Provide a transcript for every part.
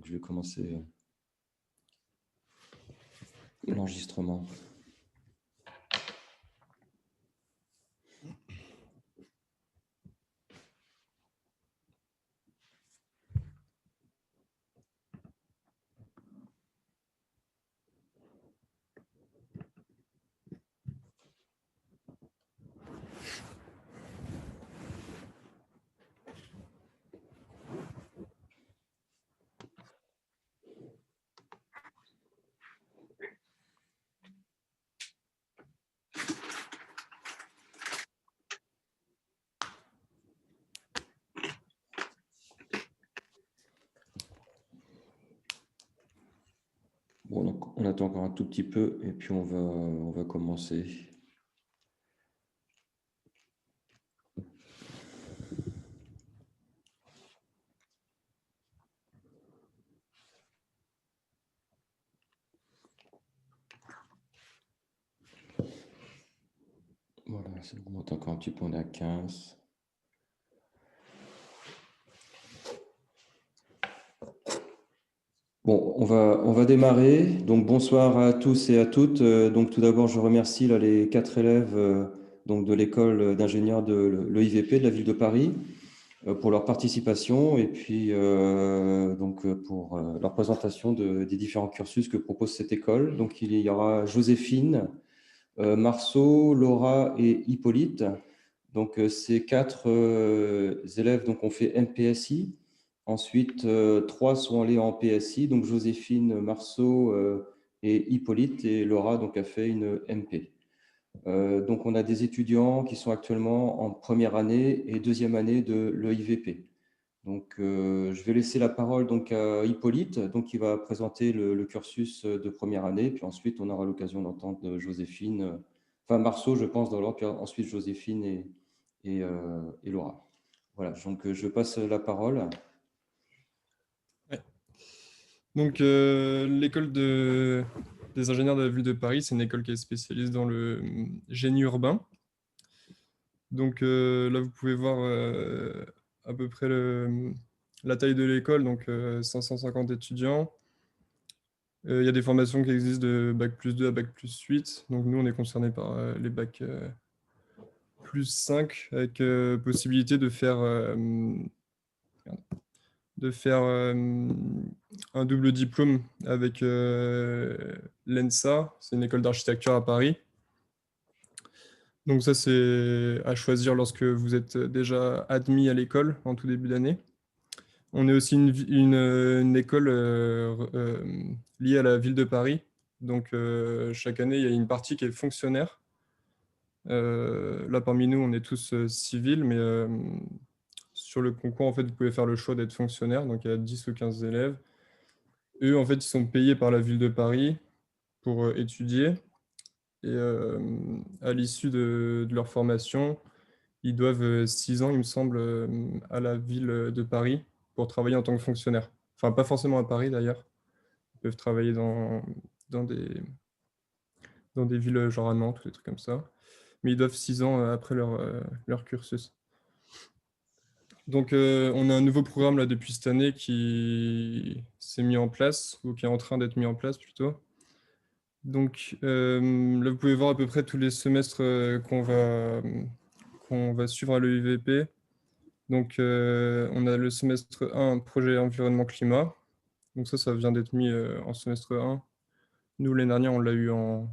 Donc, je vais commencer l'enregistrement. Bon, donc on attend encore un tout petit peu et puis on va commencer. Voilà, on monte encore un petit peu, on est à 15. Bon, on va démarrer. Donc, bonsoir à tous et à toutes. Donc, tout d'abord, je remercie là, les 4 élèves donc de l'école d'ingénieurs de l'EIVP de la ville de Paris pour leur participation et puis pour leur présentation des différents cursus que propose cette école. Donc, il y aura Joséphine, Marceau, Laura et Hippolyte. Donc, ces 4 élèves donc, ont fait MPSI. Ensuite, 3 sont allés en PSI, donc Joséphine, Marceau et Hippolyte, et Laura donc, a fait une MP. Donc, on a des étudiants qui sont actuellement en première année et deuxième année de l'EIVP. Donc, je vais laisser la parole donc, à Hippolyte, donc, qui va présenter le cursus de première année, puis ensuite, on aura l'occasion d'entendre Joséphine, enfin Marceau, je pense, d'abord, puis ensuite Joséphine et Laura. Voilà, donc je passe la parole. Ouais. Donc, l'école des ingénieurs de la ville de Paris, c'est une école qui est spécialisée dans le génie urbain. Donc là, vous pouvez voir à peu près la taille de l'école, donc 550 étudiants. Il y a des formations qui existent de bac+2 à bac+8. Donc nous, on est concernés par les bac +5 avec possibilité de faire un double diplôme avec l'ENSA, c'est une école d'architecture à Paris. Donc ça, c'est à choisir lorsque vous êtes déjà admis à l'école en tout début d'année. On est aussi une école liée à la ville de Paris. Donc chaque année, il y a une partie qui est fonctionnaire. Là, parmi nous, on est tous civils, mais sur le concours, en fait, vous pouvez faire le choix d'être fonctionnaire. Donc il y a 10 ou 15 élèves. Eux, en fait, ils sont payés par la ville de Paris pour étudier. Et à l'issue de leur formation, ils doivent 6 ans, il me semble, à la ville de Paris pour travailler en tant que fonctionnaire. Enfin, pas forcément à Paris d'ailleurs. Ils peuvent travailler dans des villes genre à Nantes ou des trucs comme ça. Mais ils doivent 6 ans après leur cursus. Donc, on a un nouveau programme là depuis cette année qui s'est mis en place, ou qui est en train d'être mis en place plutôt. Donc là, vous pouvez voir à peu près tous les semestres qu'on va suivre à l'EIVP. Donc, on a le semestre 1, projet environnement climat. Donc ça vient d'être mis en semestre 1. Nous, l'année dernière, on l'a eu en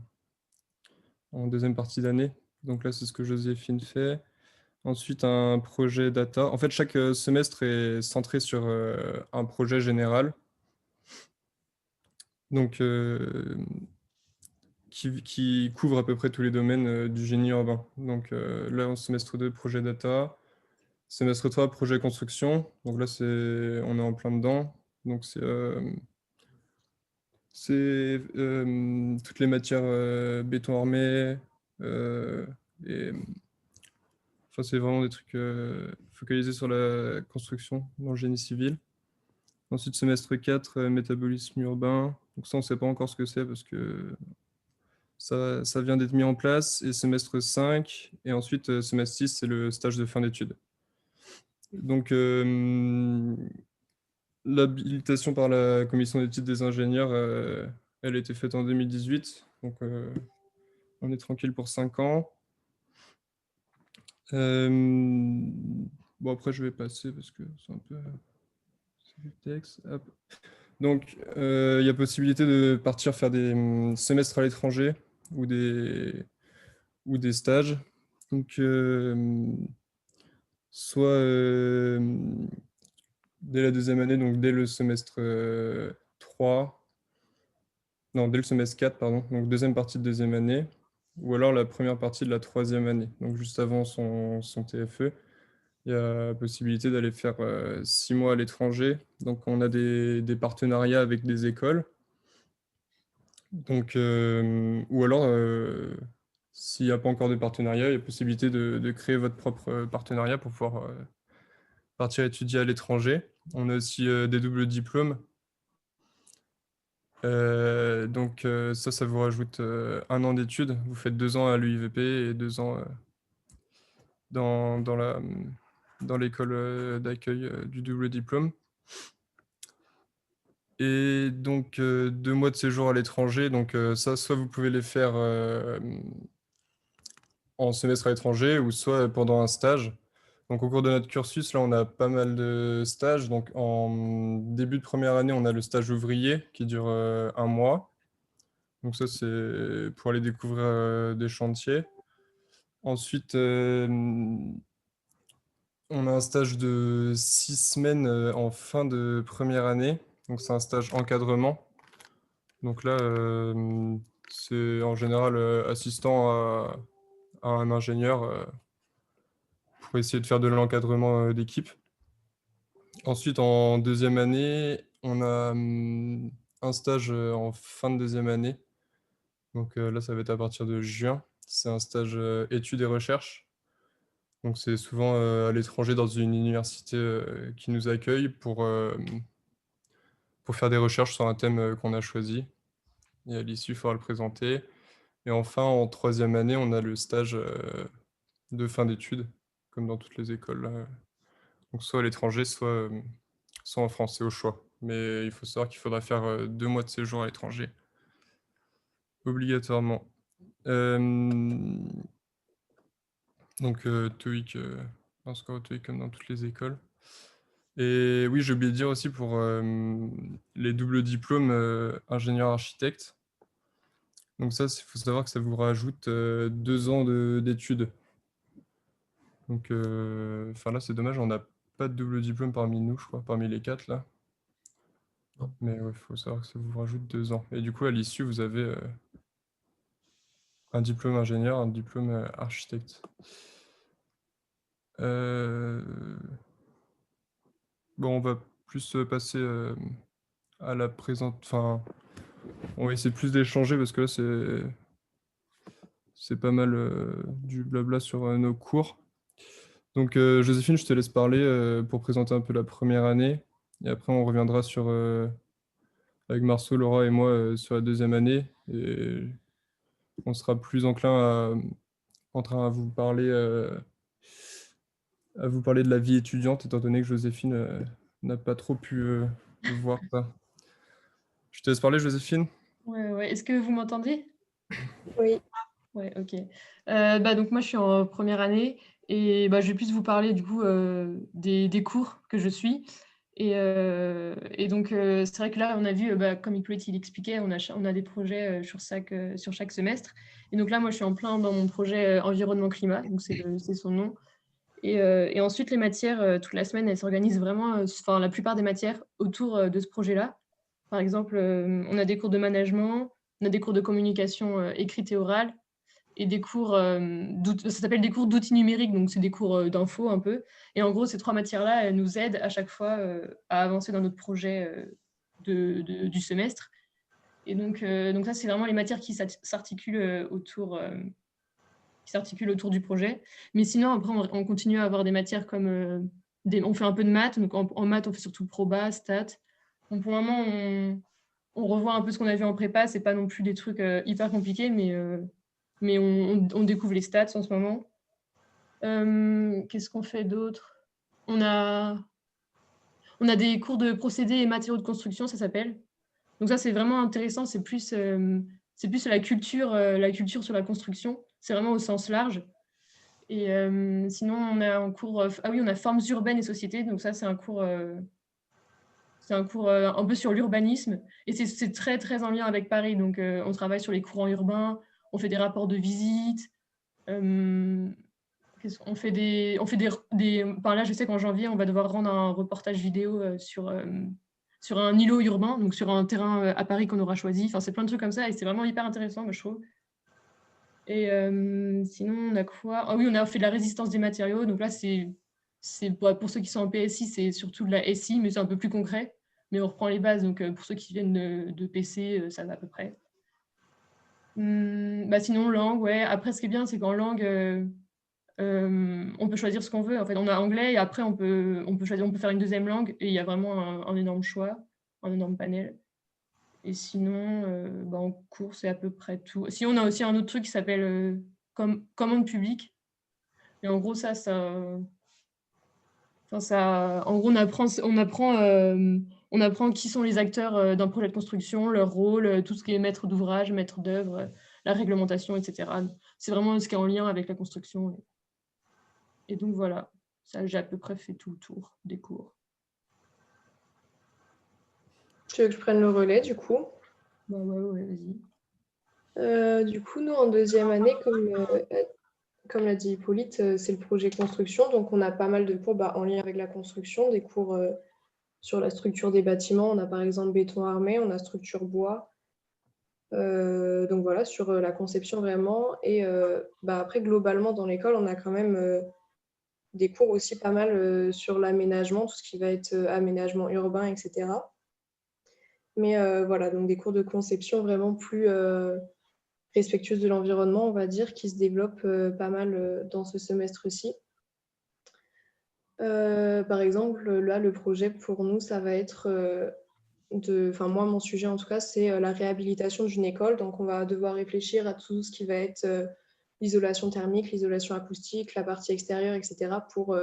deuxième partie d'année. Donc là, c'est ce que Joséphine fait. Ensuite, un projet data. En fait, chaque semestre est centré sur un projet général. Donc, qui couvre à peu près tous les domaines du génie urbain. Donc là, en semestre 2, projet data. Semestre 3, projet construction. Donc là, on est en plein dedans. Donc c'est toutes les matières béton armé. Et, enfin, c'est vraiment des trucs focalisés sur la construction dans le génie civil. Ensuite, semestre 4, métabolisme urbain. Donc ça, on ne sait pas encore ce que c'est parce que ça vient d'être mis en place. Et semestre 5. Et ensuite, semestre 6, c'est le stage de fin d'études. Donc L'habilitation par la commission d'éthique des ingénieurs, elle a été faite en 2018, donc on est tranquille pour 5 ans. Bon, après, je vais passer parce que c'est un peu... c'est du texte. Hop. Donc, il y a possibilité de partir faire des semestres à l'étranger ou des stages. Donc, soit dès la deuxième année, donc dès le semestre 3, non, dès le semestre 4, pardon, donc deuxième partie de deuxième année, ou alors la première partie de la troisième année, donc juste avant son TFE. Il y a possibilité d'aller faire 6 mois à l'étranger. Donc, on a des partenariats avec des écoles. Donc, ou alors, s'il n'y a pas encore de partenariat, il y a possibilité de créer votre propre partenariat pour pouvoir partir étudier à l'étranger. On a aussi des doubles diplômes. Donc, ça vous rajoute 1 an d'études. Vous faites 2 ans à l'UIVP et 2 ans dans l'école d'accueil du double diplôme. Et donc, 2 mois de séjour à l'étranger. Donc, ça, soit vous pouvez les faire en semestre à l'étranger ou soit pendant un stage. Donc, au cours de notre cursus, là, on a pas mal de stages. Donc, en début de première année, on a le stage ouvrier qui dure 1 mois. Donc, ça, c'est pour aller découvrir des chantiers. Ensuite, on a un stage de 6 semaines en fin de première année. Donc, c'est un stage encadrement. Donc là, c'est en général assistant à un ingénieur pour essayer de faire de l'encadrement d'équipe. Ensuite, en deuxième année, on a un stage en fin de deuxième année. Donc là, ça va être à partir de juin. C'est un stage études et recherche. Donc c'est souvent à l'étranger dans une université qui nous accueille pour faire des recherches sur un thème qu'on a choisi. Et à l'issue, il faudra le présenter. Et enfin, en troisième année, on a le stage de fin d'études, comme dans toutes les écoles. Donc soit à l'étranger, soit en France, c'est au choix. Mais il faut savoir qu'il faudra faire 2 mois de séjour à l'étranger, obligatoirement. Donc TOEIC, un score au TOEIC comme dans toutes les écoles. Et oui, j'ai oublié de dire aussi pour les doubles diplômes ingénieur-architecte. Donc ça, il faut savoir que ça vous rajoute 2 ans d'études. Donc, enfin là, c'est dommage, on n'a pas de double diplôme parmi nous, je crois, parmi les 4 là. Non. Mais il faut savoir que ça vous rajoute 2 ans. Et du coup, à l'issue, vous avez un diplôme ingénieur, un diplôme architecte. Bon, on va plus passer à la présente. Enfin, on va essayer plus d'échanger parce que là, c'est pas mal du blabla sur nos cours. Donc, Joséphine, je te laisse parler pour présenter un peu la première année. Et après, on reviendra avec Marceau, Laura et moi sur la deuxième année. Et on sera plus en train à vous parler de la vie étudiante, étant donné que Joséphine n'a pas trop pu voir ça. Je te laisse parler, Joséphine. Ouais. Est-ce que vous m'entendez? Oui. Ouais, ok. Donc moi, je suis en première année et je vais plus vous parler du coup des cours que je suis. Et donc, c'est vrai que là, on a vu, comme Hippolyte il expliquait, on a des projets sur chaque semestre. Et donc là, moi, je suis en plein dans mon projet environnement-climat, donc c'est son nom. Et ensuite, les matières, toute la semaine, elles s'organisent vraiment, enfin, la plupart des matières autour de ce projet-là. Par exemple, on a des cours de management, on a des cours de communication écrite et orale, et des cours, ça s'appelle des cours d'outils numériques, donc c'est des cours d'info un peu. Et en gros, ces 3 matières-là, elles nous aident à chaque fois à avancer dans notre projet du semestre. Et donc ça, c'est vraiment les matières qui s'articulent autour du projet. Mais sinon, après, on continue à avoir des matières comme on fait un peu de maths. Donc en maths, on fait surtout proba, stats. Donc pour le moment, on revoit un peu ce qu'on a vu en prépa. C'est pas non plus des trucs hyper compliqués, mais on découvre les stats en ce moment. Qu'est-ce qu'on fait d'autre? On a On a des cours de procédés et matériaux de construction, ça s'appelle. Donc ça, c'est vraiment intéressant. C'est plus la culture sur la construction. C'est vraiment au sens large. Et sinon, on a un cours... ah oui, on a formes urbaines et sociétés. Donc ça, c'est un cours un peu sur l'urbanisme. Et c'est très, très en lien avec Paris. Donc, on travaille sur les courants urbains. On fait des rapports de visite. On fait enfin, là, je sais qu'en janvier, on va devoir rendre un reportage vidéo sur un îlot urbain, donc sur un terrain à Paris qu'on aura choisi. Enfin, c'est plein de trucs comme ça et c'est vraiment hyper intéressant, moi, je trouve. Et sinon, on a quoi? Ah oui, on a fait de la résistance des matériaux. Donc là, pour ceux qui sont en PSI, c'est surtout de la SI, mais c'est un peu plus concret. Mais on reprend les bases. Donc pour ceux qui viennent de PC, ça va à peu près. Sinon, langue, ouais. Après, ce qui est bien, c'est qu'en langue, on peut choisir ce qu'on veut. En fait, on a anglais et après, on peut choisir, on peut faire une deuxième langue et il y a vraiment un énorme choix, un énorme panel. Et sinon, en cours, c'est à peu près tout. Si on a aussi un autre truc qui s'appelle commande publique. Et en gros, en gros, on apprend qui sont les acteurs d'un projet de construction, leur rôle, tout ce qui est maître d'ouvrage, maître d'œuvre, la réglementation, etc. C'est vraiment ce qui est en lien avec la construction. Et donc voilà, ça, j'ai à peu près fait tout le tour des cours. Tu veux que je prenne le relais, du coup? Bah ouais, vas-y. Du coup, nous, en deuxième année, comme l'a dit Hippolyte, c'est le projet construction. Donc, on a pas mal de cours en lien avec la construction, des cours sur la structure des bâtiments. On a par exemple béton armé, on a structure bois. Donc voilà, sur la conception vraiment. Et après, globalement, dans l'école, on a quand même des cours aussi pas mal sur l'aménagement, tout ce qui va être aménagement urbain, etc. Mais voilà, donc des cours de conception vraiment plus respectueuses de l'environnement, on va dire, qui se développent pas mal dans ce semestre-ci. Par exemple, là, le projet pour nous, ça va être moi, mon sujet en tout cas, c'est la réhabilitation d'une école. Donc, on va devoir réfléchir à tout ce qui va être l'isolation thermique, l'isolation acoustique, la partie extérieure, etc. pour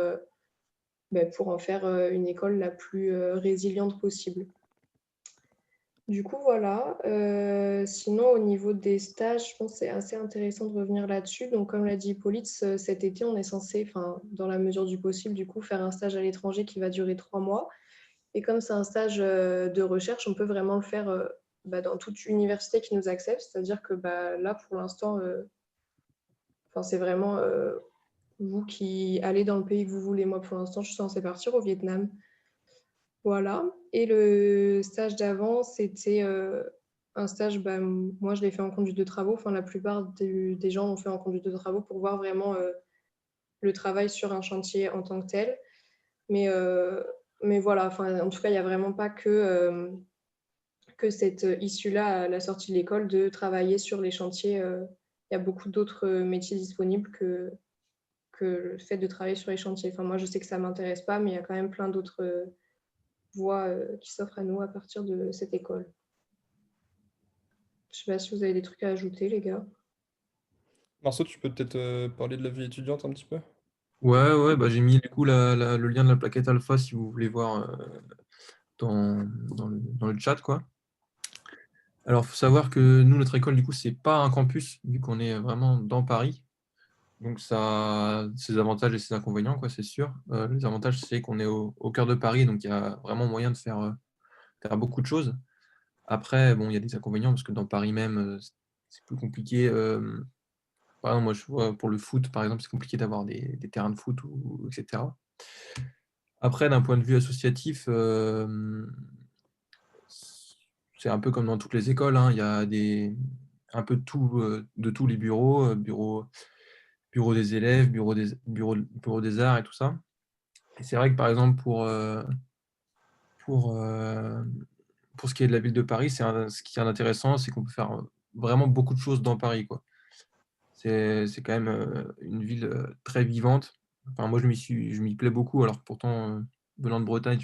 en faire une école la plus résiliente possible. Du coup, voilà. Sinon, au niveau des stages, je pense que c'est assez intéressant de revenir là-dessus. Donc, comme l'a dit Hippolyte, cet été, on est censé, dans la mesure du possible, du coup, faire un stage à l'étranger qui va durer 3 mois. Et comme c'est un stage de recherche, on peut vraiment le faire dans toute université qui nous accepte. C'est-à-dire que là, pour l'instant, c'est vraiment vous qui allez dans le pays que vous voulez. Moi, pour l'instant, je suis censée partir au Vietnam. Voilà. Et le stage d'avant, c'était un stage, moi, je l'ai fait en conduite de travaux. Enfin, la plupart des gens l'ont fait en conduite de travaux pour voir vraiment le travail sur un chantier en tant que tel. Mais voilà, en tout cas, il n'y a vraiment pas que cette issue-là, à la sortie de l'école, de travailler sur les chantiers. Il y a beaucoup d'autres métiers disponibles que le fait de travailler sur les chantiers. Enfin, moi, je sais que ça ne m'intéresse pas, mais il y a quand même plein d'autres voies qui s'offrent à nous à partir de cette école. Je ne sais pas si vous avez des trucs à ajouter, les gars. Marceau, tu peux peut-être parler de la vie étudiante un petit peu? Ouais, j'ai mis du coup le lien de la plaquette alpha si vous voulez voir dans le chat, quoi. Alors, il faut savoir que nous, notre école, du coup, c'est pas un campus, vu qu'on est vraiment dans Paris. Donc, ça a ses avantages et ses inconvénients, quoi, c'est sûr. Les avantages, c'est qu'on est au cœur de Paris, donc il y a vraiment moyen de faire beaucoup de choses. Après, bon, il y a des inconvénients, parce que dans Paris même, c'est plus compliqué. Par exemple, moi, je vois pour le foot, par exemple, c'est compliqué d'avoir des terrains de foot, etc. Après, d'un point de vue associatif, c'est un peu comme dans toutes les écoles, hein. Il y a un peu de tous les bureaux, bureau des élèves, bureau des arts et tout ça. Et c'est vrai que par exemple, pour ce qui est de la ville de Paris, ce qui est intéressant, c'est qu'on peut faire vraiment beaucoup de choses dans Paris, quoi. C'est quand même une ville très vivante. Enfin, moi, je m'y plais beaucoup, alors que pourtant, venant de Bretagne,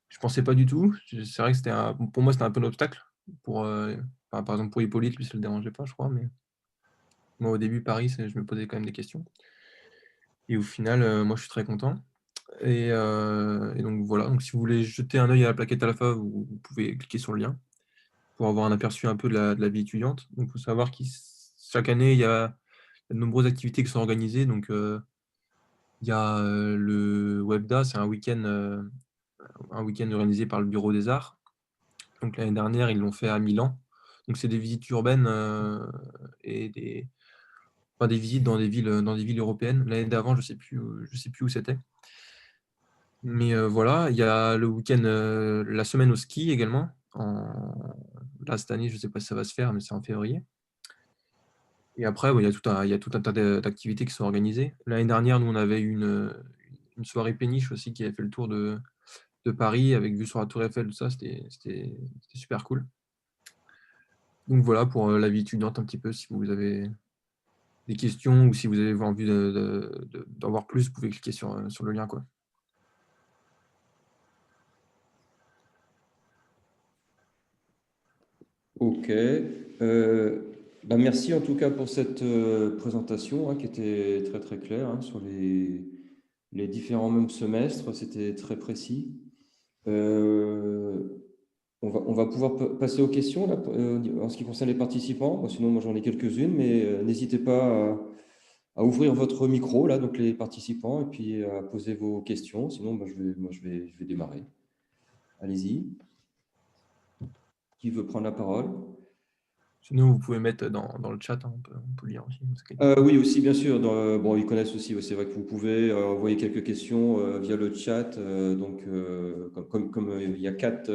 je pensais pas du tout. C'est vrai que pour moi, c'était un peu un obstacle. Par exemple, pour Hippolyte, lui, ça le dérangeait pas, je crois. Mais moi, au début, Paris, je me posais quand même des questions. Et au final, moi, je suis très content. Et donc voilà, donc si vous voulez jeter un œil à la plaquette Alpha, vous pouvez cliquer sur le lien pour avoir un aperçu un peu de la vie étudiante. Donc il faut savoir que chaque année, il y a de nombreuses activités qui sont organisées. Donc il y a le WebDA, c'est un week-end organisé par le Bureau des Arts. Donc l'année dernière, ils l'ont fait à Milan. Donc c'est des visites urbaines et des visites dans des villes européennes. L'année d'avant, je sais plus où c'était. Mais voilà, il y a le week-end, la semaine au ski également. Là, cette année, je ne sais pas si ça va se faire, mais c'est en février. Et après, il y a tout un tas d'activités qui sont organisées. L'année dernière, nous, on avait eu une soirée péniche aussi qui avait fait le tour de Paris avec vue sur la Tour Eiffel, tout ça. C'était super cool. Donc voilà pour la vie étudiante un petit peu. Si vous avez des questions ou si vous avez envie d'en voir plus, vous pouvez cliquer sur le lien, quoi. Ok. Merci en tout cas pour cette présentation qui était très très claire sur les différents mêmes semestres. C'était très précis. Euh, on va pouvoir passer aux questions là, en ce qui concerne les participants. Bon, sinon, moi j'en ai quelques-unes, mais n'hésitez pas à ouvrir votre micro, là, donc les participants, et puis à poser vos questions. Sinon, je vais démarrer. Allez-y. Qui veut prendre la parole? Sinon, vous pouvez mettre dans le chat, on peut lire aussi. Oui, aussi, bien sûr. Bon, ils connaissent aussi. C'est vrai que vous pouvez envoyer quelques questions via le chat. Donc, comme il y a quatre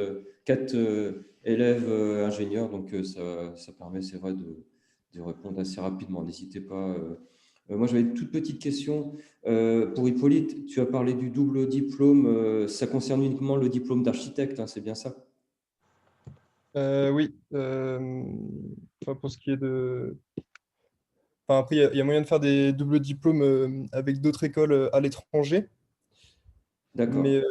élèves ingénieurs, donc ça permet, c'est vrai, de répondre assez rapidement. N'hésitez pas. Moi, j'avais une toute petite question pour Hippolyte. Tu as parlé du double diplôme. Ça concerne uniquement le diplôme d'architecte, c'est bien ça? Oui, pour ce qui est de... Enfin, après, il y a moyen de faire des doubles diplômes avec d'autres écoles à l'étranger, D'accord. mais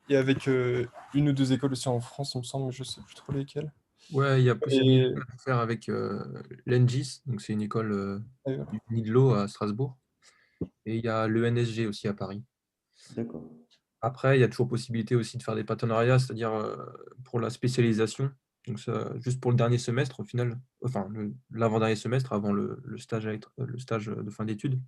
et avec une ou deux écoles aussi en France, il me semble, mais je ne sais plus trop lesquelles. Ouais, il y a possibilité Et de le faire avec l'ENGIS, donc c'est une école voilà. du NIDLO à Strasbourg, et il y a l'ENSG aussi à Paris. D'accord. Après, il y a toujours possibilité aussi de faire des partenariats, c'est-à-dire pour la spécialisation, donc ça, juste pour le dernier semestre au final, enfin l'avant-dernier semestre avant le stage de fin d'études,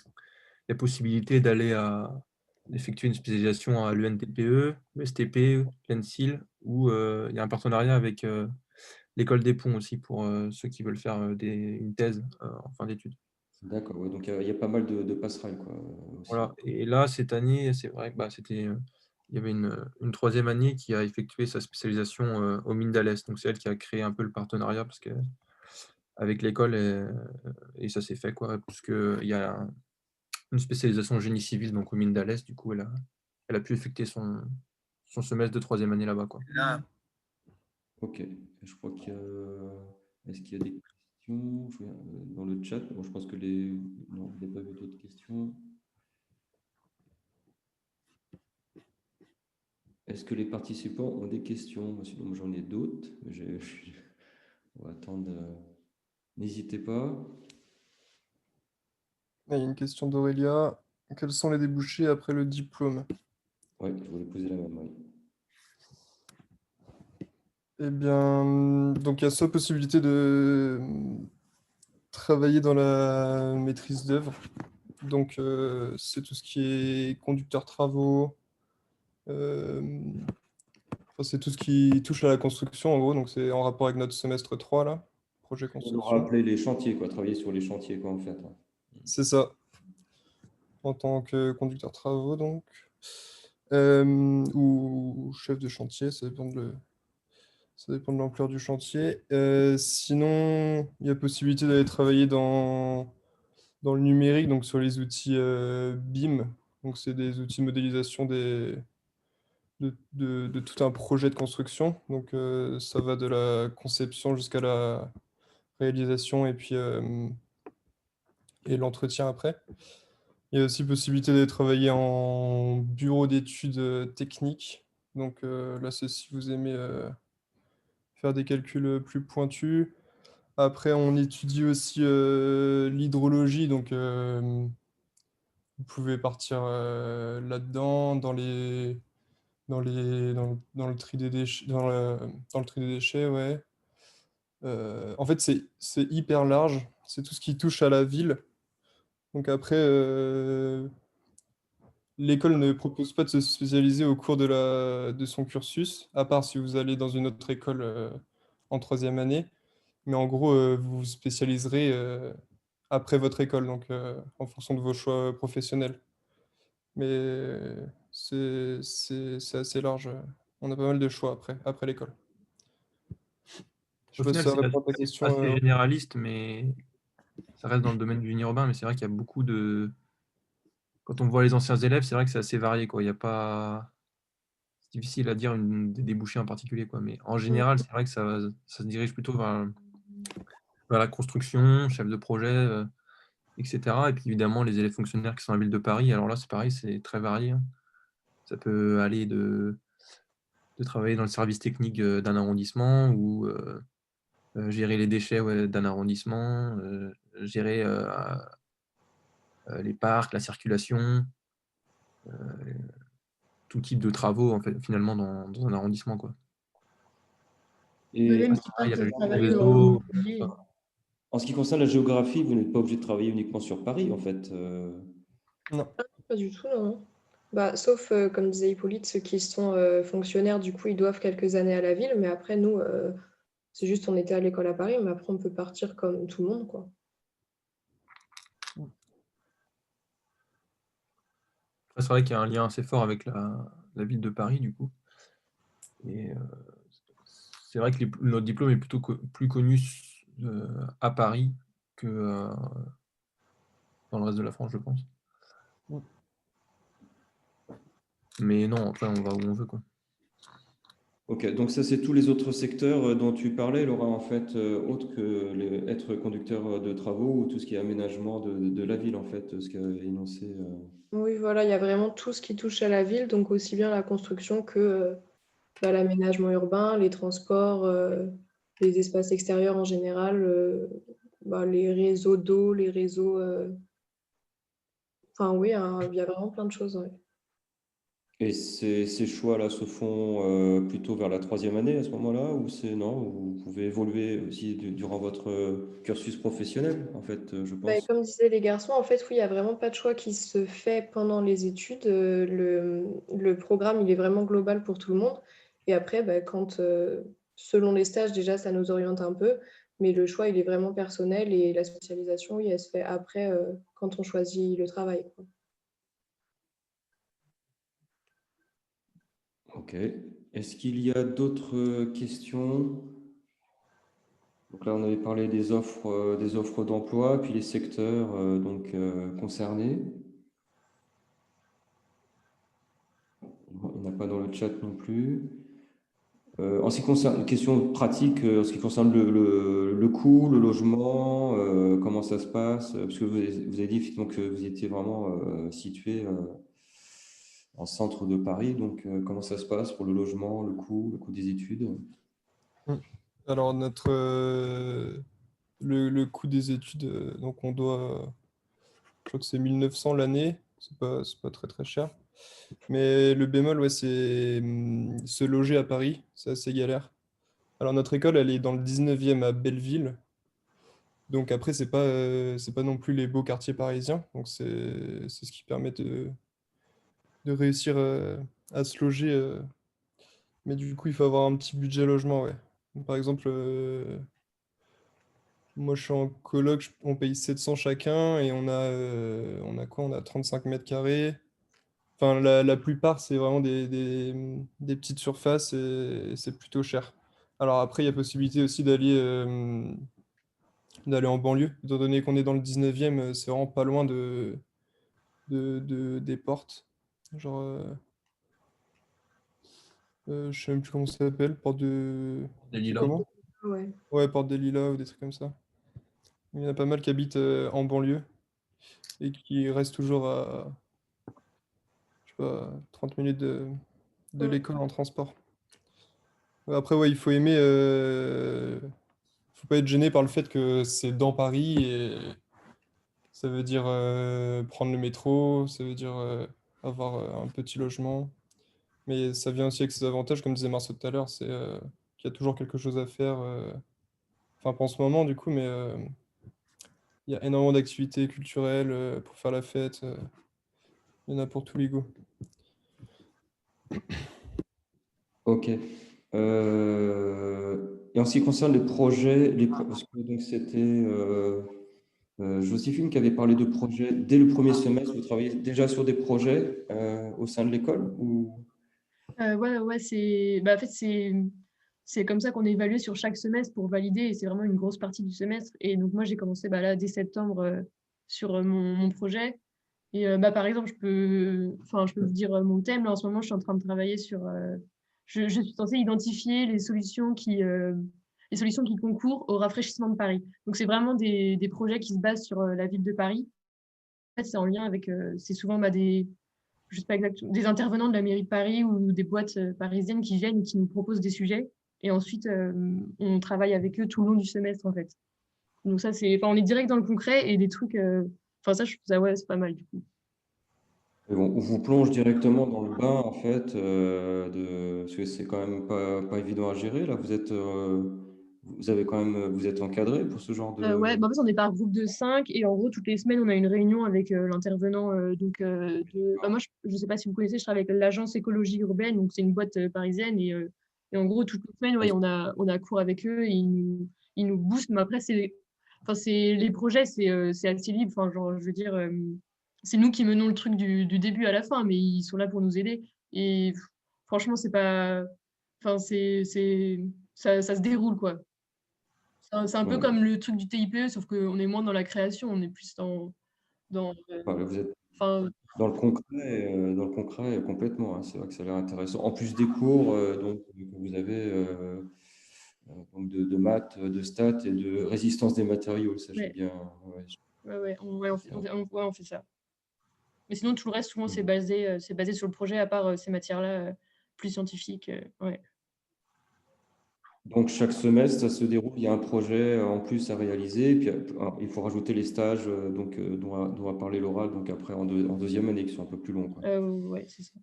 il y a possibilité d'effectuer une spécialisation à l'UNTPE, l'ESTP, l'ENSIL, ou il y a un partenariat avec l'école des ponts aussi pour ceux qui veulent faire une thèse en fin d'études. D'accord. Ouais, donc, il y a pas mal de passerelles, quoi, aussi. Voilà. Et là, cette année, c'est vrai que il y avait une troisième année qui a effectué sa spécialisation aux mines d'Alès. Donc c'est elle qui a créé un peu le partenariat avec l'école et ça s'est fait, quoi, parce qu'il y a une spécialisation en génie civil donc aux mines d'Alès. Du coup, elle a pu effectuer son semestre de troisième année là-bas, quoi. Ok, je crois qu'il y a... Est-ce qu'il y a des questions? Je regarde, dans le chat? Bon, je pense que les... Non, il n'y a pas eu d'autres questions. Est-ce que les participants ont des questions? Moi, sinon, j'en ai d'autres. On va attendre. N'hésitez pas. Il y a une question d'Aurélia. Quels sont les débouchés après le diplôme? Oui, je voulais poser la même. Oui. Eh bien, donc il y a soit possibilité de travailler dans la maîtrise d'œuvre. Donc, c'est tout ce qui est conducteur travaux. euh, enfin, c'est tout ce qui touche à la construction, en gros. Donc, c'est en rapport avec notre semestre 3, là, projet On nous construction. rappeler les chantiers, quoi, travailler sur les chantiers, quoi, en fait. C'est ça, en tant que conducteur travaux, donc. Ou chef de chantier, ça dépend de l'ampleur du chantier. Sinon, il y a possibilité d'aller travailler dans le numérique, donc sur les outils BIM. Donc, c'est des outils de modélisation de tout un projet de construction. Donc, ça va de la conception jusqu'à la réalisation et l'entretien après. Il y a aussi possibilité de travailler en bureau d'études techniques. Donc, là, c'est si vous aimez faire des calculs plus pointus. Après, on étudie aussi l'hydrologie, donc vous pouvez partir là-dedans, dans le tri des déchets, dans le tri des déchets, ouais. En fait, c'est hyper large. C'est tout ce qui touche à la ville. Donc après, l'école ne propose pas de se spécialiser au cours de son cursus, à part si vous allez dans une autre école en troisième année. Mais en gros, vous vous spécialiserez après votre école, donc en fonction de vos choix professionnels. Mais c'est assez large. On a pas mal de choix après l'école. Je Au sais pas si final, ça c'est répond à ta assez question. assez généraliste, mais ça reste dans le domaine du génie urbain. Mais c'est vrai qu'il y a beaucoup de... Quand on voit les anciens élèves, c'est vrai que c'est assez varié, quoi. Il y a pas... C'est difficile à dire des débouchés en particulier, quoi. Mais en Mm. général, c'est vrai que ça se dirige plutôt vers la construction, chef de projet, etc. Et puis évidemment, les élèves fonctionnaires qui sont à la ville de Paris. Alors là, c'est pareil, c'est très varié, hein. Ça peut aller de travailler dans le service technique d'un arrondissement ou gérer les déchets, ouais, d'un arrondissement, gérer les parcs, la circulation, tout type de travaux en fait, finalement dans un arrondissement, quoi. Mais Et même en si Ah, il y a tu la gestion du travailles en réseau. immobilier. en ce qui concerne la géographie, vous n'êtes pas obligé de travailler uniquement sur Paris, en fait. Non. Pas du tout, non. Bah, sauf, comme disait Hippolyte, ceux qui sont fonctionnaires, du coup, ils doivent quelques années à la ville, mais après, nous, c'est juste on était à l'école à Paris, mais après, on peut partir comme tout le monde, quoi. Après, c'est vrai qu'il y a un lien assez fort avec la ville de Paris, du coup. Et c'est vrai que notre diplôme est plutôt plus connu à Paris que dans le reste de la France, je pense. Mm. Mais non, après, on va où on veut, quoi. Ok, donc ça, c'est tous les autres secteurs dont tu parlais, Laura, en fait, autre que être conducteur de travaux ou tout ce qui est aménagement de la ville, en fait, ce qu'a énoncé. Oui, voilà, il y a vraiment tout ce qui touche à la ville, donc aussi bien la construction que bah, l'aménagement urbain, les transports, les espaces extérieurs en général, bah, les réseaux d'eau, les réseaux... Enfin oui, hein, il y a vraiment plein de choses, ouais. Et ces choix-là se font plutôt vers la troisième année à ce moment-là, ou c'est non, vous pouvez évoluer aussi durant votre cursus professionnel, en fait, je Bah, pense. comme disaient les garçons, en fait, oui, il n'y a vraiment pas de choix qui se fait pendant les études. Le programme, il est vraiment global pour tout le monde. Et après, bah, selon les stages, déjà, ça nous oriente un peu. Mais le choix, il est vraiment personnel. Et la spécialisation, oui, elle se fait après, quand on choisit le travail, quoi. Ok. Est-ce qu'il y a d'autres questions? Donc là, on avait parlé des offres d'emploi, puis les secteurs concernés. Il n'y en a pas dans le chat non plus. En ce qui concerne, question pratique, en ce qui concerne le coût, le logement, comment ça se passe? Parce que vous avez dit effectivement que vous étiez vraiment situé en centre de Paris, donc comment ça se passe pour le logement, le coût des études? Mm. Alors, le coût des études, donc je crois que c'est 1900 l'année, c'est pas très très cher. Mais le bémol, ouais, c'est se loger à Paris, c'est assez galère. Alors notre école, elle est dans le 19e à Belleville, donc après, c'est pas non plus les beaux quartiers parisiens, donc c'est ce qui permet de réussir à se loger. Mais du coup, il faut avoir un petit budget logement, ouais. Donc, par exemple, moi je suis en coloc, on paye 700 chacun et on a quoi? On a 35 mètres carrés. Enfin, la plupart, c'est vraiment des petites surfaces et c'est plutôt cher. Alors après, il y a possibilité aussi d'aller en banlieue. Étant donné qu'on est dans le 19e, c'est vraiment pas loin des portes. Genre, je sais même plus comment ça s'appelle, porte de... Des C'est lilas. comment? Ouais. Ouais, porte des Lilas ou des trucs comme ça. Il y en a pas mal qui habitent en banlieue et qui restent toujours à, je sais pas, 30 minutes de Mm. l'école en transport. Après, ouais, il faut aimer. Faut pas être gêné par le fait que c'est dans Paris et Ça veut dire prendre le métro, ça veut dire avoir un petit logement. Mais ça vient aussi avec ses avantages, comme disait Marceau tout à l'heure, c'est qu'il y a toujours quelque chose à faire. Enfin, pas en ce moment, du coup, mais il y a énormément d'activités culturelles pour faire la fête. Il y en a pour tous les goûts. Ok. Et en ce qui concerne les projets, parce que donc c'était Joséphine qui avait parlé de projets dès le premier semestre. Vous travaillez déjà sur des projets au sein de l'école ou... Ouais, en fait, c'est comme ça qu'on est évalué sur chaque semestre pour valider et c'est vraiment une grosse partie du semestre. Et donc, moi, j'ai commencé là, dès septembre sur mon projet. Et par exemple, je peux vous dire mon thème. Là, en ce moment, je suis en train de travailler sur. Je suis censée identifier les solutions qui concourent au rafraîchissement de Paris. Donc, c'est vraiment des projets qui se basent sur la ville de Paris. En fait, c'est en lien avec. C'est souvent je sais pas exactement, des intervenants de la mairie de Paris ou des boîtes parisiennes qui viennent et qui nous proposent des sujets. Et ensuite, on travaille avec eux tout le long du semestre, en fait. Donc, ça, on est direct dans le concret et des trucs. Enfin, ça, je trouve ça, ouais, c'est pas mal, du coup. On vous plonge directement dans le bain, en fait, parce que c'est quand même pas évident à gérer. Là, vous avez quand même, vous êtes encadré pour ce genre Ouais, de... en fait, on est par groupe de 5 et en gros, toutes les semaines, on a une réunion avec l'intervenant. Moi, je sais pas si vous connaissez, je travaille avec l'agence écologie urbaine, donc c'est une boîte parisienne et en gros, toutes les semaines, ouais, on a cours avec eux et ils nous boostent. Mais après, les projets, c'est assez libre. Enfin, genre, je veux dire, c'est nous qui menons le truc du début à la fin, mais ils sont là pour nous aider. Et franchement, c'est pas, enfin, ça se déroule, quoi. C'est un peu Ouais. comme le truc du TIPE, sauf qu'on est moins dans la création, on est plus dans Enfin, vous êtes enfin, dans le concret complètement, hein. C'est vrai que ça a l'air intéressant. En plus des cours que vous avez donc de maths, de stats et de résistance des matériaux, ça j'ai ouais, bien. Ouais, on fait ça. Mais sinon, tout le reste, souvent, Mhm. c'est basé sur le projet, à part ces matières-là plus scientifiques. Ouais. Donc chaque semestre, ça se déroule, il y a un projet en plus à réaliser, et puis il faut rajouter les stages dont a parlé Laura, donc après en deuxième année, qui sont un peu plus longs, quoi. Ouais, c'est ça.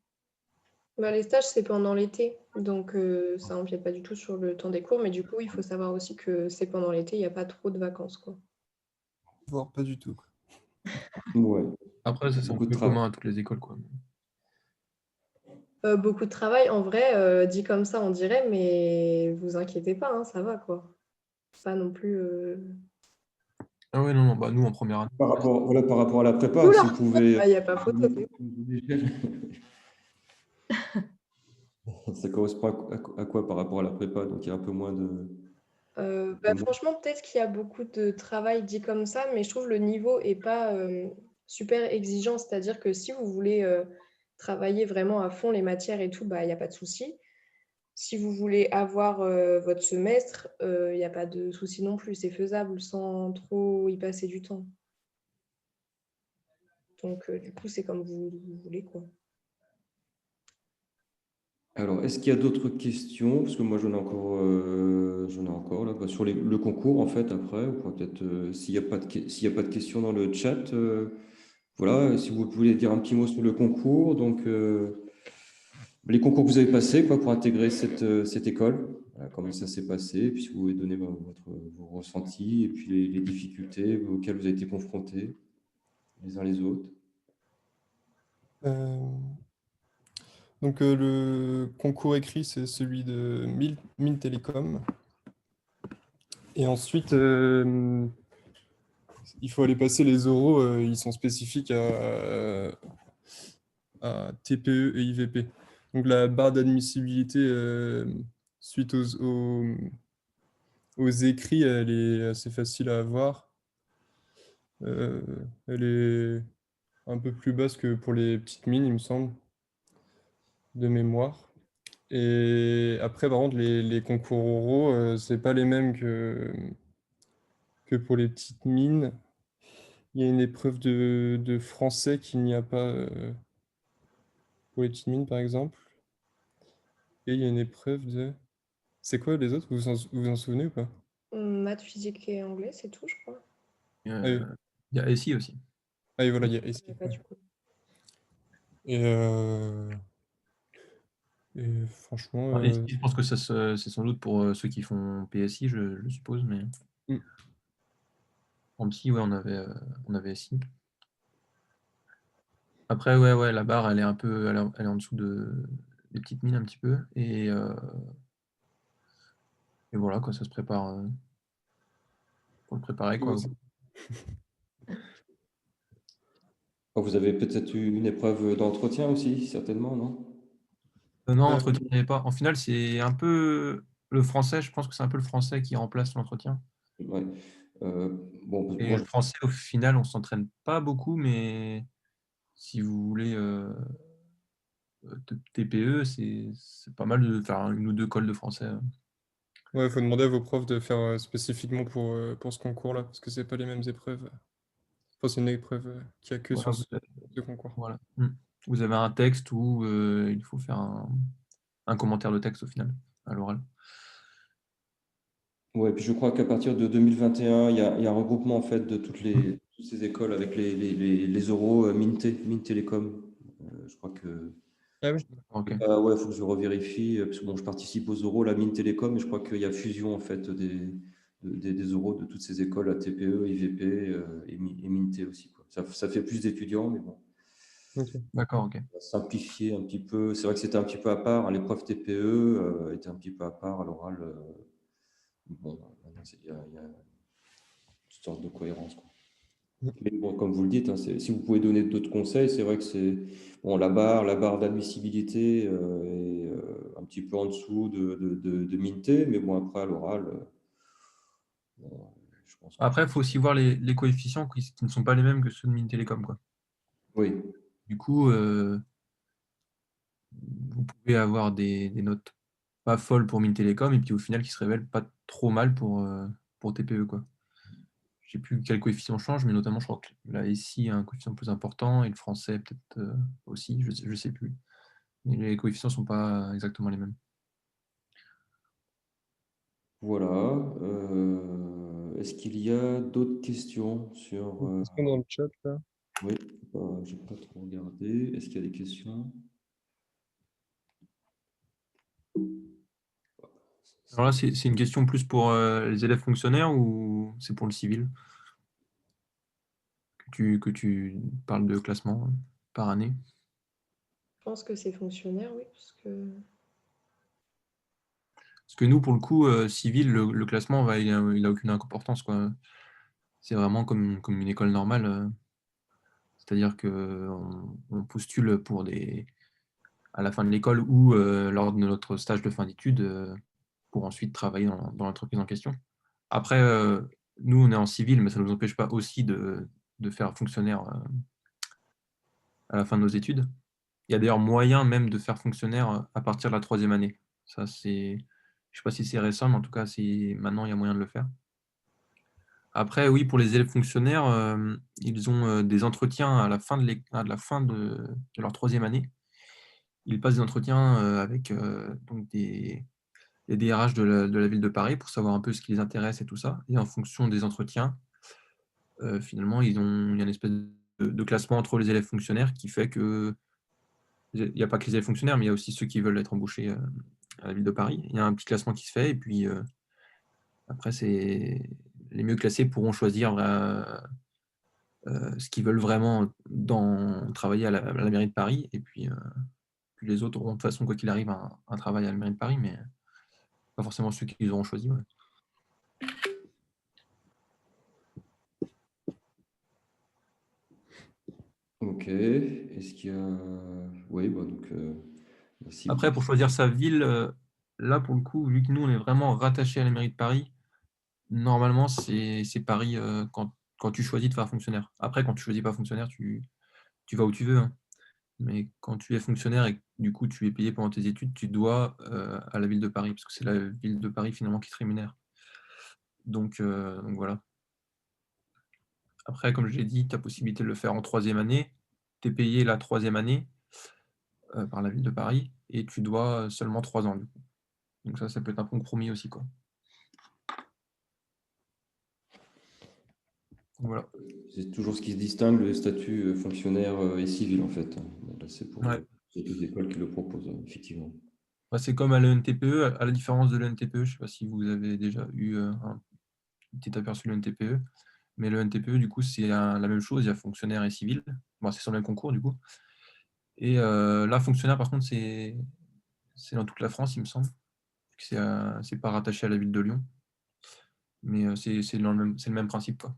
Bah, les stages, c'est pendant l'été, donc ça empiète pas du tout sur le temps des cours, mais du coup, il faut savoir aussi que c'est pendant l'été, il n'y a pas trop de vacances, quoi. Voire pas du tout, quoi. Ouais, Après, ça, c'est un beaucoup de peu travail. commun à toutes les écoles, quoi. Beaucoup de travail, en vrai, dit comme ça, on dirait, mais vous inquiétez pas, hein, ça va, quoi. Pas non plus... Ah ouais, non, non, bah nous, en première année. Par rapport à la prépa, Oula! si vous pouvez... Il n'y a pas photo. Ça correspond à quoi par rapport à la prépa? Donc il y a un peu moins un peu moins. Franchement, peut-être qu'il y a beaucoup de travail dit comme ça, mais je trouve le niveau est pas super exigeant. C'est-à-dire que si vous voulez travailler vraiment à fond les matières et tout, bah, il n'y a pas de souci. Si vous voulez avoir votre semestre, il n'y a pas de souci non plus. C'est faisable sans trop y passer du temps. Donc, du coup, c'est comme vous voulez, quoi. Alors, est-ce qu'il y a d'autres questions? Parce que moi, j'en ai encore là, bah, sur le concours, en fait, après. On pourrait peut-être, s'il y a pas de questions dans le chat, voilà, si vous pouvez dire un petit mot sur le concours. Donc, les concours que vous avez passés, quoi, pour intégrer cette école, voilà, comment ça s'est passé, et puis si vous pouvez donner vos ressentis, et puis les difficultés auxquelles vous avez été confrontés, les uns les autres. Euh, donc le concours écrit, c'est celui de Mille Télécom. Et ensuite, il faut aller passer les oraux, ils sont spécifiques à TPE et IVP. Donc la barre d'admissibilité suite aux écrits, elle est assez facile à avoir. Euh, Elle est un peu plus basse que pour les petites mines, il me semble, de mémoire. Et après, par contre, les concours oraux, c'est pas les mêmes que pour les petites mines. Il y a une épreuve de français qu'il n'y a pas pour les petites mines, par exemple. Et il y a une épreuve de... C'est quoi les autres? Vous vous en souvenez ou pas? Maths, physique et anglais, c'est tout, je crois. Et, Ah oui. Il y a SI aussi. Ah, et voilà, il y a ici. Pas du coup. Et franchement, Enfin, SI, je pense que c'est sans doute pour ceux qui font PSI, je suppose, mais en psy, ouais, on avait SI. Après, ouais, la barre, elle est un peu, elle est en dessous des petites mines un petit peu, et voilà, quoi, ça se prépare pour le préparer, quoi. Vous avez peut-être eu une épreuve d'entretien aussi, certainement, non? Non, entretien, il n'y avait pas. En final, c'est un peu le français, je pense que c'est un peu le français qui remplace l'entretien. Ouais. Bon, Et moi, le français, au final, on s'entraîne pas beaucoup, mais si vous voulez TPE, c'est pas mal de faire une ou deux cols de français. ouais, il faut demander à vos profs de faire spécifiquement pour ce concours-là, parce que c'est pas les mêmes épreuves. Enfin, c'est une épreuve qu'il n'y a que Voilà, sur ce concours. voilà. Vous avez un texte où il faut faire un commentaire de texte au final, à l'oral. ouais, puis je crois qu'à partir de 2021, il y a un regroupement en fait de toutes ces écoles avec les oraux Mint Télécom. Je crois que. Ah oui. Ok. Ouais, il faut que je revérifie, parce que bon, je participe aux oraux, la Mint Télécom, et je crois qu'il y a fusion en fait des oraux de toutes ces écoles, ATPE, IVP et Minté aussi, quoi. Ça fait plus d'étudiants, mais bon. Ok. D'accord, ok. On va simplifier un petit peu. C'est vrai que c'était un petit peu à part, hein, l'épreuve TPE était un petit peu à part à l'oral. Bon, maintenant, il y a une sorte de cohérence, quoi. Mais bon, comme vous le dites, hein, si vous pouvez donner d'autres conseils, c'est vrai que c'est bon, la barre d'admissibilité est un petit peu en dessous de Minté, mais bon, après à l'oral, bon, je pense que Après, il faut aussi voir les coefficients qui ne sont pas les mêmes que ceux de Mines Télécom, quoi. oui. Du coup, vous pouvez avoir des notes pas folles pour Mines Télécom et puis au final qui se révèlent pas trop mal pour TPE, quoi. Je sais plus quel coefficient change, mais notamment, je crois que la SI a un coefficient plus important et le français peut-être aussi, je sais plus. Mais les coefficients sont pas exactement les mêmes. Voilà. Est-ce qu'il y a d'autres questions sur. Une question dans le chat, là. Oui, je n'ai pas trop regardé. Est-ce qu'il y a des questions? Alors là, c'est une question plus pour les élèves fonctionnaires ou c'est pour le civil que tu parles de classement par année? Je pense que c'est fonctionnaire, oui, parce que Parce que nous, pour le coup, civil, le classement, il a aucune importance, quoi. C'est vraiment comme une école normale. C'est-à-dire qu'on postule à la fin de l'école ou lors de notre stage de fin d'études pour ensuite travailler dans l'entreprise en question. Après, nous, on est en civil, mais ça ne nous empêche pas aussi de faire fonctionnaire à la fin de nos études. Il y a d'ailleurs moyen même de faire fonctionnaire à partir de la 3e année. Ça, je ne sais pas si c'est récent, mais en tout cas, maintenant, il y a moyen de le faire. Après, oui, pour les élèves fonctionnaires, ils ont des entretiens à la fin de leur 3e année. Ils passent des entretiens avec donc les DRH de la ville de Paris pour savoir un peu ce qui les intéresse et tout ça. Et en fonction des entretiens, finalement, il y a une espèce de classement entre les élèves fonctionnaires qui fait que il n'y a pas que les élèves fonctionnaires, mais il y a aussi ceux qui veulent être embauchés à la ville de Paris. Il y a un petit classement qui se fait, et puis après, les mieux classés pourront choisir ce qu'ils veulent vraiment travailler à la mairie de Paris, et puis les autres auront de toute façon, quoi qu'il arrive, un travail à la mairie de Paris, mais pas forcément ceux qu'ils auront choisi. Ouais. Ok. Est-ce qu'il y a. Oui, bah donc. Merci. Après, pour choisir sa ville, là, pour le coup, vu que nous, on est vraiment rattaché à la mairie de Paris, normalement, c'est Paris quand tu choisis de faire fonctionnaire. Après, quand tu choisis pas fonctionnaire, tu vas où tu veux, hein. Mais quand tu es fonctionnaire et que du coup tu es payé pendant tes études, tu dois à la ville de Paris, parce que c'est la ville de Paris finalement qui te rémunère. Donc voilà. Après, comme je l'ai dit, tu as possibilité de le faire en 3e année. Tu es payé la 3e année par la ville de Paris et tu dois seulement 3 ans du coup. Donc ça peut être un compromis aussi, quoi. Voilà. C'est toujours ce qui se distingue, le statut fonctionnaire et civil, en fait. Donc là, c'est pour toutes les écoles qui le proposent, effectivement. Bah, c'est comme à l'ENTPE, à la différence de l'ENTPE, je ne sais pas si vous avez déjà eu un petit aperçu de l'ENTPE, mais le NTPE, du coup, c'est la même chose, il y a fonctionnaire et civil. Bon, c'est sur le même concours, du coup. Et là, fonctionnaire, par contre, c'est dans toute la France, il me semble. C'est pas rattaché à la ville de Lyon. Mais c'est le même principe, quoi.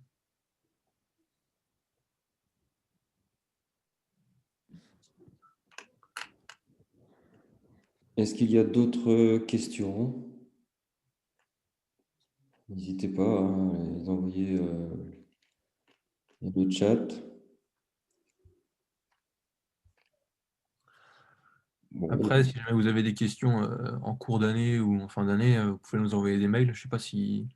Est-ce qu'il y a d'autres questions? N'hésitez pas à les envoyer dans le chat. Bon, Après, si jamais vous avez des questions en cours d'année ou en fin d'année, vous pouvez nous envoyer des mails. Je ne sais pas si...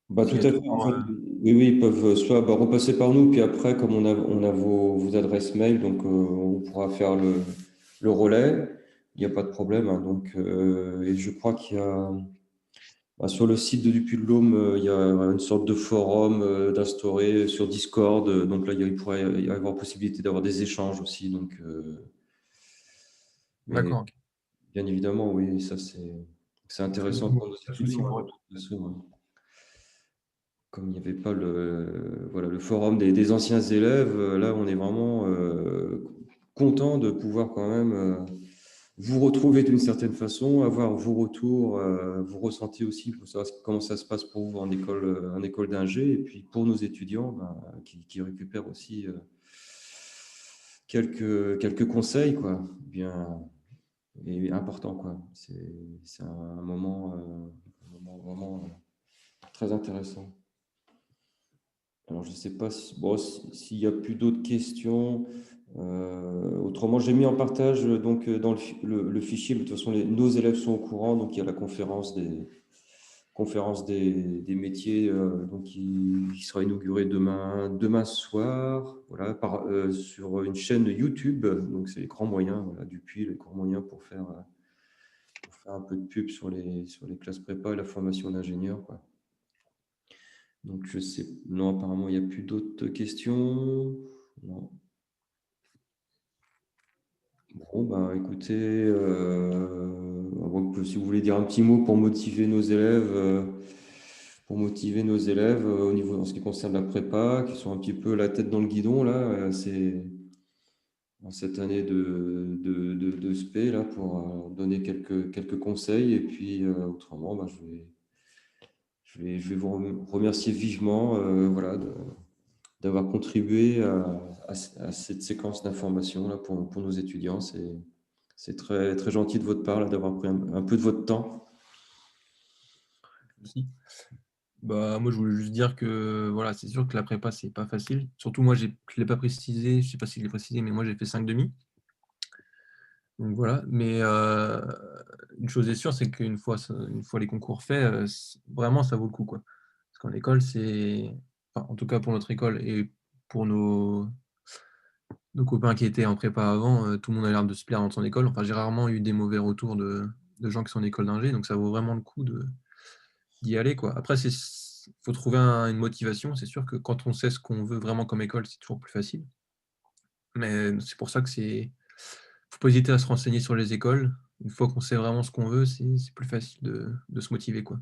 bah, tout s'il y a à fait. En toujours, fait, oui, ils peuvent soit repasser par nous, puis après, comme on a vos adresses mail, donc on pourra faire le relais. Il n'y a pas de problème, hein. Donc, et je crois qu'il y a sur le site du Puy-de-Dôme, il y a une sorte de forum d'instaurer sur Discord. Donc là, il pourrait y avoir possibilité d'avoir des échanges aussi. Donc, mais D'accord, ok. bien évidemment, oui, ça c'est intéressant pour nos Pas de souci étudiants, pour hein, de être. toute façon, hein. Comme il n'y avait pas le forum des anciens élèves, là, on est vraiment content de pouvoir quand même vous retrouver d'une certaine façon, avoir vos retours, vos ressentis aussi, pour savoir comment ça se passe pour vous en école d'ingé, et puis pour nos étudiants qui récupèrent aussi quelques conseils, quoi, bien et importants, quoi. C'est un moment vraiment très intéressant. Alors, je ne sais pas s'il n'y a plus d'autres questions. Autrement, j'ai mis en partage donc, dans le fichier, mais de toute façon, nos élèves sont au courant. Donc, il y a la conférence des métiers donc, qui sera inaugurée demain soir, voilà, sur une chaîne YouTube. Donc, c'est les grands moyens, voilà, du Puy, les grands moyens pour faire un peu de pub sur les classes prépa et la formation d'ingénieurs, quoi. Donc, je sais. Non, apparemment, il n'y a plus d'autres questions. Non. Bon, ben, écoutez, si vous voulez dire un petit mot pour motiver nos élèves, au niveau en ce qui concerne la prépa, qui sont un petit peu la tête dans le guidon, là, c'est en cette année de spé, là, pour donner quelques conseils. Et puis, autrement, ben, je vais vous remercier vivement, voilà, d'avoir contribué à cette séquence d'informations là pour nos étudiants. C'est très, très gentil de votre part là, d'avoir pris un peu de votre temps. Aussi. Bah, moi, je voulais juste dire que voilà, c'est sûr que la prépa, c'est pas facile. Surtout, moi, je ne l'ai pas précisé, je sais pas si je l'ai précisé, mais moi, j'ai fait 5 demi. Donc voilà. Mais une chose est sûre, c'est qu'une fois les concours faits, vraiment, ça vaut le coup, quoi. Parce qu'en école, enfin, en tout cas pour notre école et pour nos copains qui étaient en prépa avant, tout le monde a l'air de se plaire dans son école. Enfin, j'ai rarement eu des mauvais retours de gens qui sont en école d'ingé, donc ça vaut vraiment le coup d'y aller, quoi. Après, faut trouver une motivation. C'est sûr que quand on sait ce qu'on veut vraiment comme école, c'est toujours plus facile. Mais c'est pour ça que faut pas hésiter à se renseigner sur les écoles. Une fois qu'on sait vraiment ce qu'on veut, c'est plus facile de se motiver, quoi.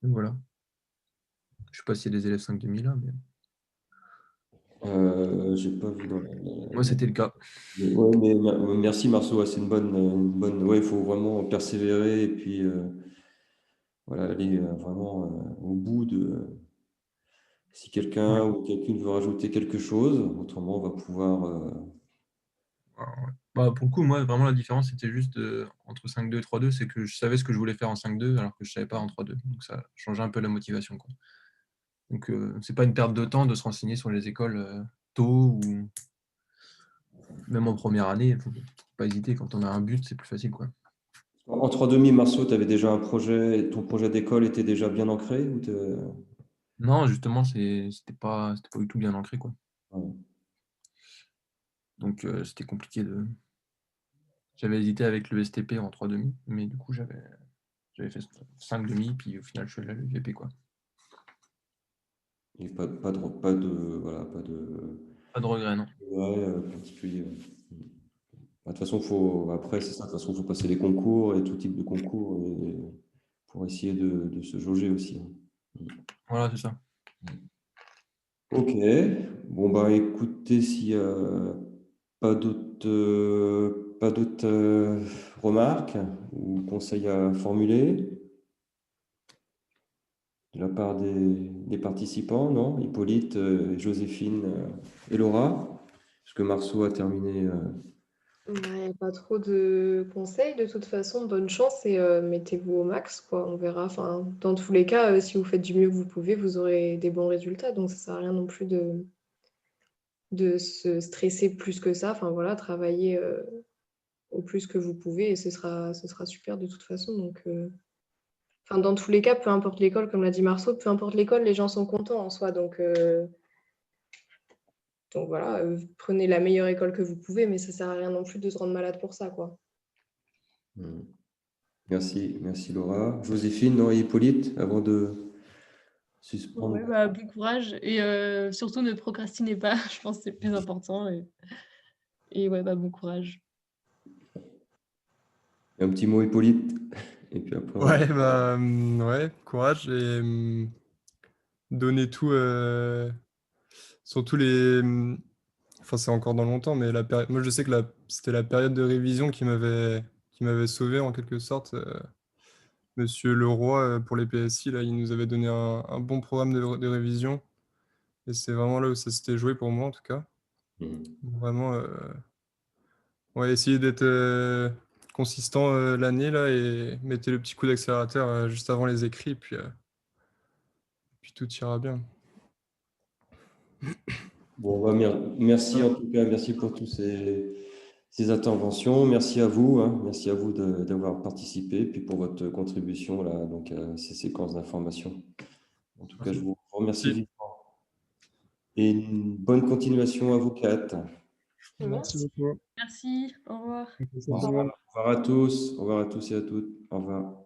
Donc voilà. Je sais pas s'il y a des élèves 5 demi là, mais J'ai pas vu moi c'était le cas. ouais, mais merci Marceau, ouais, c'est ouais, il faut vraiment persévérer et puis voilà, aller vraiment au bout de si quelqu'un Ouais. ou quelqu'une veut rajouter quelque chose, autrement on va pouvoir Bah, pour le coup, moi, vraiment, la différence, c'était juste entre 5-2 et 3-2, c'est que je savais ce que je voulais faire en 5-2, alors que je ne savais pas en 3-2. Donc, ça changeait un peu la motivation, quoi. Donc, c'est pas une perte de temps de se renseigner sur les écoles tôt ou même en première année. Il ne faut pas hésiter. Quand on a un but, c'est plus facile, quoi. en 3,5 Marceau, tu avais déjà un projet, ton projet d'école était déjà bien ancré ou Non, justement, c'était pas du tout bien ancré, quoi. ouais. Donc, c'était compliqué J'avais hésité avec le STP en 3,5, mais du coup, j'avais fait 5 demi, puis au final, je suis allé à l'UVP, quoi. Et pas de, voilà, pas de Pas de regret, non. particulier. De toute façon, après, c'est ça, de toute façon, il faut passer les concours et tout type de concours pour essayer de se jauger aussi. Voilà, c'est ça. Ok, bon bah écoutez, s'il n'y a pas d'autres remarques ou conseils à formuler de la part des participants, non? Hippolyte, Joséphine et Laura, parce que Marceau a terminé. Ouais, pas trop de conseils. De toute façon, bonne chance et mettez-vous au max, quoi. On verra. Enfin, dans tous les cas, si vous faites du mieux que vous pouvez, vous aurez des bons résultats. Donc, ça sert à rien non plus de se stresser plus que ça. Enfin, voilà, travailler au plus que vous pouvez et ce sera super de toute façon. Donc, enfin, dans tous les cas, peu importe l'école, comme l'a dit Marceau, peu importe l'école, les gens sont contents en soi. Donc voilà, prenez la meilleure école que vous pouvez, mais ça sert à rien non plus de se rendre malade pour ça, quoi. Merci Laura. Joséphine, non, et Hippolyte, avant de suspendre. Ouais, bah, bon courage et surtout ne procrastinez pas, je pense que c'est le plus important. Et ouais, bah, bon courage. Et un petit mot, Hippolyte. Et puis après, Ouais, bah, ouais, courage et donnez tout, surtout les. Enfin, c'est encore dans longtemps, mais moi je sais que c'était la période de révision qui m'avait sauvé en quelque sorte. Monsieur Leroy, pour les PSI, là, il nous avait donné un bon programme de révision. Et c'est vraiment là où ça s'était joué pour moi, en tout cas. Vraiment, ouais, essayez d'être consistant l'année, là, et mettez le petit coup d'accélérateur juste avant les écrits, puis tout ira bien. bon, bah, merci en tout cas, merci pour tous ces interventions. Merci à vous, merci à vous d'avoir participé, puis pour votre contribution là, donc à ces séquences d'information. En tout cas, je vous remercie vivement. Et une bonne continuation à vous quatre. Merci beaucoup. Merci, au revoir. Au revoir à tous et à toutes. Au revoir.